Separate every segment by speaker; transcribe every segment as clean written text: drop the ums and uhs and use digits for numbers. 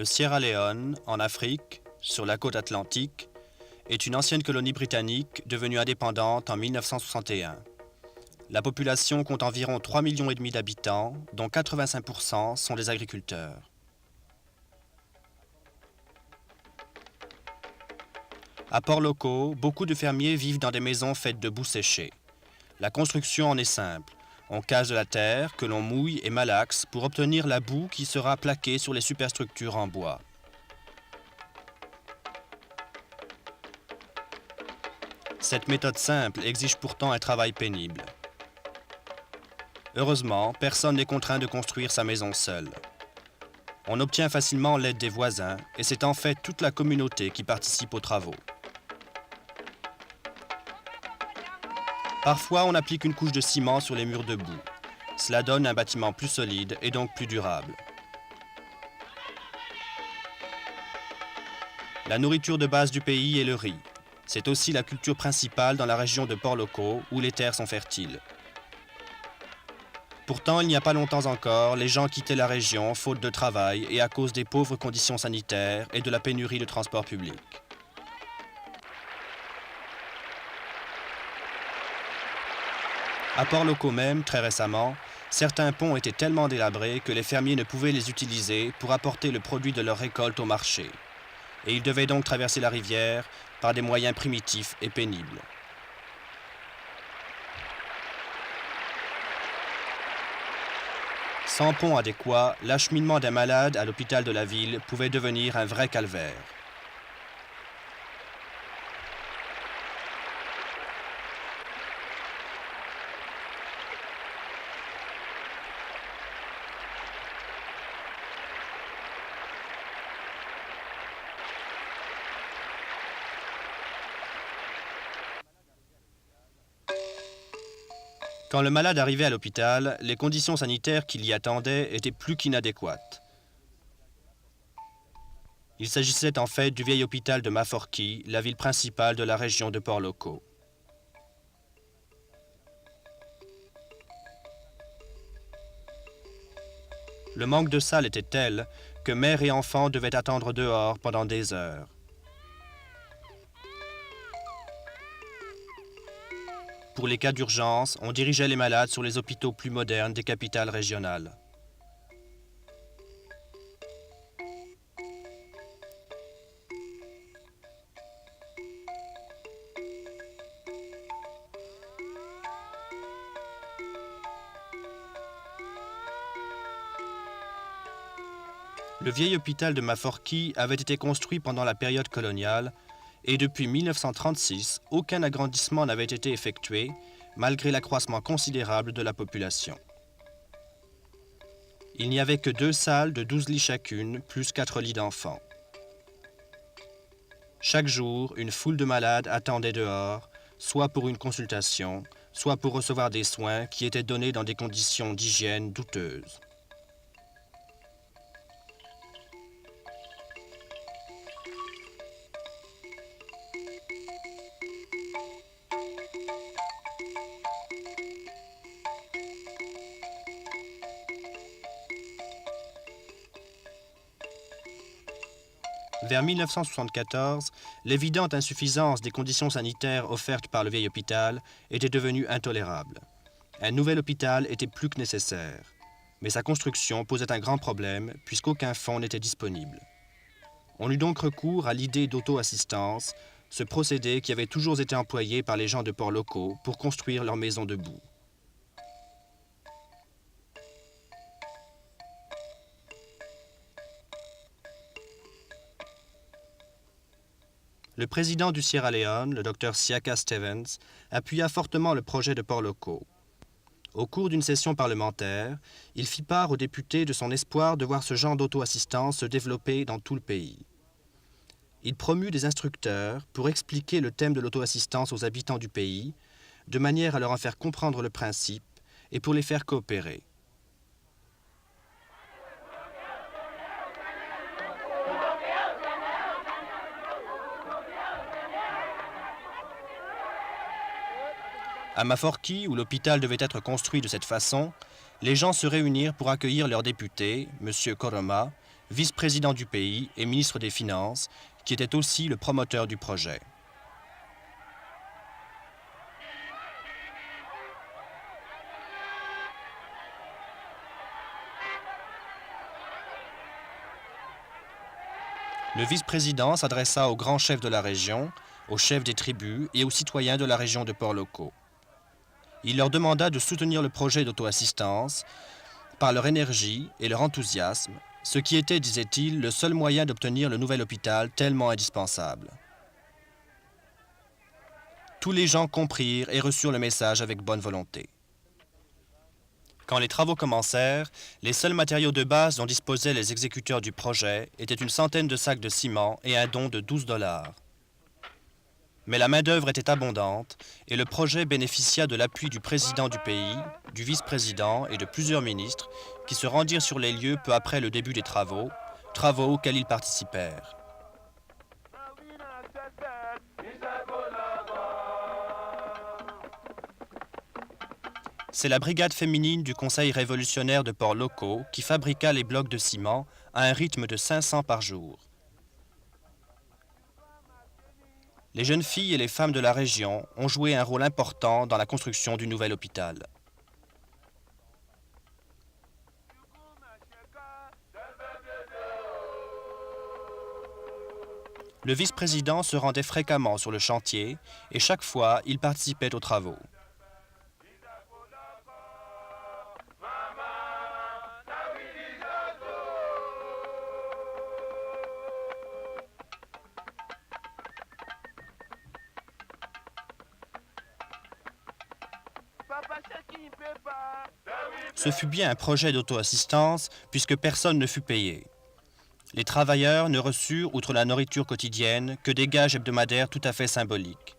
Speaker 1: Le Sierra Leone, en Afrique, sur la côte atlantique, est une ancienne colonie britannique devenue indépendante en 1961. La population compte environ 3,5 millions d'habitants, dont 85% sont des agriculteurs. À Port-Loko, beaucoup de fermiers vivent dans des maisons faites de boue séchée. La construction en est simple. On casse de la terre que l'on mouille et malaxe pour obtenir la boue qui sera plaquée sur les superstructures en bois. Cette méthode simple exige pourtant un travail pénible. Heureusement, personne n'est contraint de construire sa maison seul. On obtient facilement l'aide des voisins et c'est en fait toute la communauté qui participe aux travaux. Parfois, on applique une couche de ciment sur les murs de boue. Cela donne un bâtiment plus solide et donc plus durable. La nourriture de base du pays est le riz. C'est aussi la culture principale dans la région de Port-Loko, où les terres sont fertiles. Pourtant, il n'y a pas longtemps encore, les gens quittaient la région faute de travail et à cause des pauvres conditions sanitaires et de la pénurie de transport public. À Port-Loko même, très récemment, certains ponts étaient tellement délabrés que les fermiers ne pouvaient les utiliser pour apporter le produit de leur récolte au marché. Et ils devaient donc traverser la rivière par des moyens primitifs et pénibles. Sans pont adéquat, l'acheminement d'un malade à l'hôpital de la ville pouvait devenir un vrai calvaire. Quand le malade arrivait à l'hôpital, les conditions sanitaires qui l'y attendaient étaient plus qu'inadéquates. Il s'agissait en fait du vieil hôpital de Maforki, la ville principale de la région de Port-Loko. Le manque de salles était tel que mère et enfants devaient attendre dehors pendant des heures. Pour les cas d'urgence, on dirigeait les malades sur les hôpitaux plus modernes des capitales régionales. Le vieil hôpital de Maforki avait été construit pendant la période coloniale et depuis 1936, aucun agrandissement n'avait été effectué, malgré l'accroissement considérable de la population. Il n'y avait que 2 salles de 12 lits chacune, plus 4 lits d'enfants. Chaque jour, une foule de malades attendait dehors, soit pour une consultation, soit pour recevoir des soins qui étaient donnés dans des conditions d'hygiène douteuses. Vers 1974, l'évidente insuffisance des conditions sanitaires offertes par le vieil hôpital était devenue intolérable. Un nouvel hôpital était plus que nécessaire, mais sa construction posait un grand problème puisqu'aucun fonds n'était disponible. On eut donc recours à l'idée d'auto-assistance, ce procédé qui avait toujours été employé par les gens de Port-Loko pour construire leurs maisons de boue. Le président du Sierra Leone, le Dr Siaka Stevens, appuya fortement le projet de Port-Loko. Au cours d'une session parlementaire, il fit part aux députés de son espoir de voir ce genre d'auto-assistance se développer dans tout le pays. Il promut des instructeurs pour expliquer le thème de l'auto-assistance aux habitants du pays, de manière à leur en faire comprendre le principe et pour les faire coopérer. À Maforki, où l'hôpital devait être construit de cette façon, les gens se réunirent pour accueillir leur député, M. Koroma, vice-président du pays et ministre des Finances, qui était aussi le promoteur du projet. Le vice-président s'adressa aux grands chefs de la région, aux chefs des tribus et aux citoyens de la région de Port-Locaux. Il leur demanda de soutenir le projet d'auto-assistance par leur énergie et leur enthousiasme, ce qui était, disait-il, le seul moyen d'obtenir le nouvel hôpital tellement indispensable. Tous les gens comprirent et reçurent le message avec bonne volonté. Quand les travaux commencèrent, les seuls matériaux de base dont disposaient les exécuteurs du projet étaient une centaine de sacs de ciment et un don de $12. Mais la main-d'œuvre était abondante et le projet bénéficia de l'appui du président du pays, du vice-président et de plusieurs ministres qui se rendirent sur les lieux peu après le début des travaux auxquels ils participèrent. C'est la brigade féminine du Conseil révolutionnaire de Port-Locaux qui fabriqua les blocs de ciment à un rythme de 500 par jour. Les jeunes filles et les femmes de la région ont joué un rôle important dans la construction du nouvel hôpital. Le vice-président se rendait fréquemment sur le chantier et chaque fois, il participait aux travaux. Ce fut bien un projet d'auto-assistance puisque personne ne fut payé. Les travailleurs ne reçurent, outre la nourriture quotidienne, que des gages hebdomadaires tout à fait symboliques.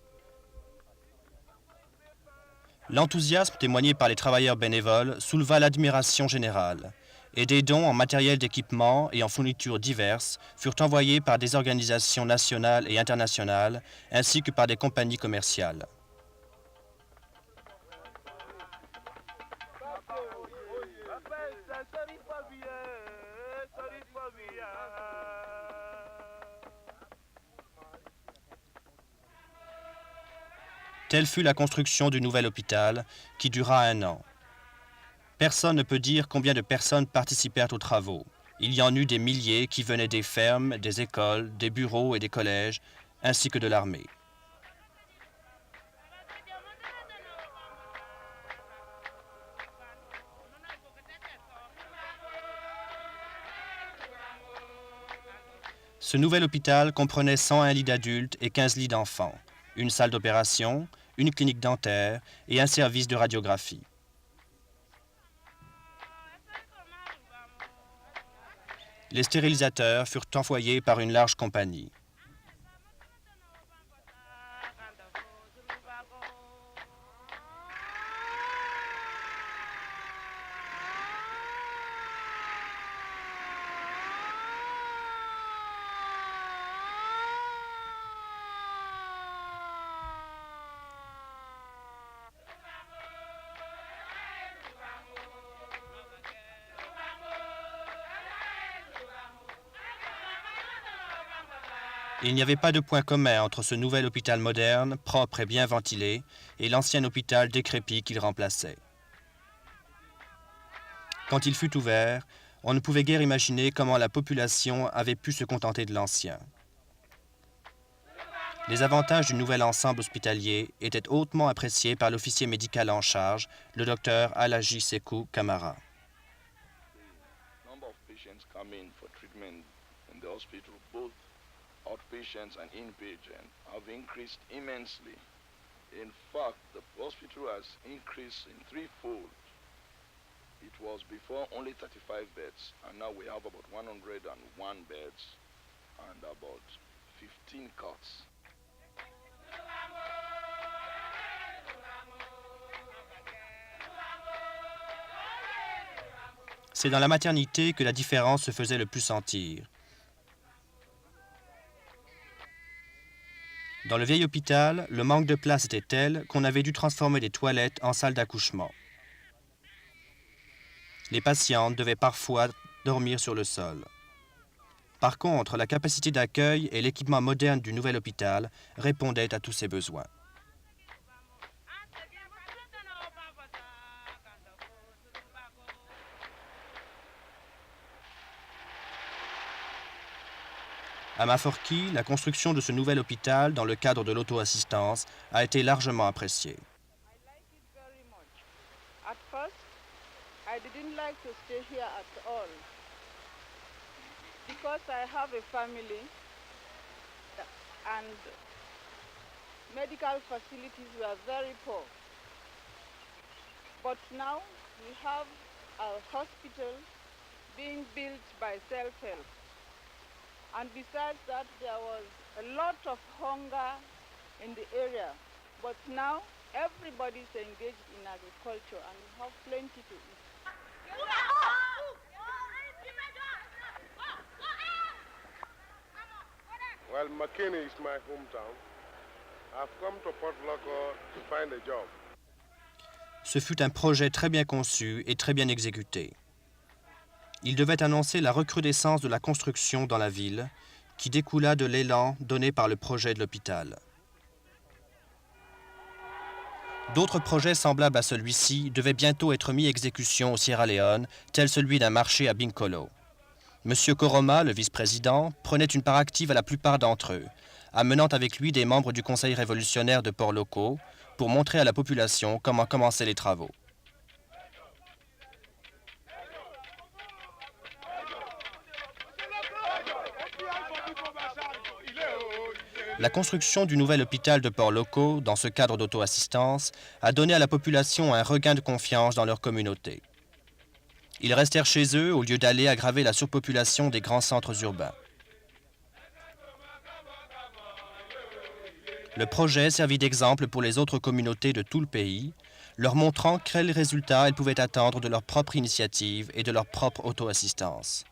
Speaker 1: L'enthousiasme témoigné par les travailleurs bénévoles souleva l'admiration générale, et des dons en matériel d'équipement et en fournitures diverses furent envoyés par des organisations nationales et internationales, ainsi que par des compagnies commerciales. Telle fut la construction du nouvel hôpital, qui dura 1 an. Personne ne peut dire combien de personnes participèrent aux travaux. Il y en eut des milliers qui venaient des fermes, des écoles, des bureaux et des collèges, ainsi que de l'armée. Ce nouvel hôpital comprenait 101 lits d'adultes et 15 lits d'enfants, une salle d'opération, une clinique dentaire et un service de radiographie. Les stérilisateurs furent envoyés par une large compagnie. Il n'y avait pas de point commun entre ce nouvel hôpital moderne, propre et bien ventilé, et l'ancien hôpital décrépit qu'il remplaçait. Quand il fut ouvert, on ne pouvait guère imaginer comment la population avait pu se contenter de l'ancien. Les avantages du nouvel ensemble hospitalier étaient hautement appréciés par l'officier médical en charge, le docteur Alhaji Sekou Camara.
Speaker 2: Outpatients and inpatient have increased immensely. In fact, the hospital has increased in threefold. It was before only 35 beds, and now we have about 101 beds and about 15 cots.
Speaker 1: C'est dans la maternité que la différence se faisait le plus sentir. Dans le vieil hôpital, le manque de place était tel qu'on avait dû transformer les toilettes en salles d'accouchement. Les patientes devaient parfois dormir sur le sol. Par contre, la capacité d'accueil et l'équipement moderne du nouvel hôpital répondaient à tous ces besoins. À Maforki, la construction de ce nouvel hôpital dans le cadre de l'auto-assistance a été largement appréciée.
Speaker 3: I like it very much. At first, I didn't like to stay here at all because I have a family and medical facilities were very poor. But now we have a hospital being built by self-help. And besides that, there was a lot of hunger in the area. But now, everybody is engaged in agriculture and we have plenty to eat.
Speaker 4: Well, McKinney is my hometown. I've come to Port Loko to find a job.
Speaker 1: Ce fut un projet très bien conçu et très bien exécuté. Il devait annoncer la recrudescence de la construction dans la ville, qui découla de l'élan donné par le projet de l'hôpital. D'autres projets semblables à celui-ci devaient bientôt être mis à exécution au Sierra Leone, tel celui d'un marché à Binkolo. M. Koroma, le vice-président, prenait une part active à la plupart d'entre eux, amenant avec lui des membres du Conseil révolutionnaire de Port Loko pour montrer à la population comment commencer les travaux. La construction du nouvel hôpital de Port Loko, dans ce cadre d'auto-assistance, a donné à la population un regain de confiance dans leur communauté. Ils restèrent chez eux au lieu d'aller aggraver la surpopulation des grands centres urbains. Le projet servit d'exemple pour les autres communautés de tout le pays, leur montrant quels résultats elles pouvaient attendre de leur propre initiative et de leur propre auto-assistance.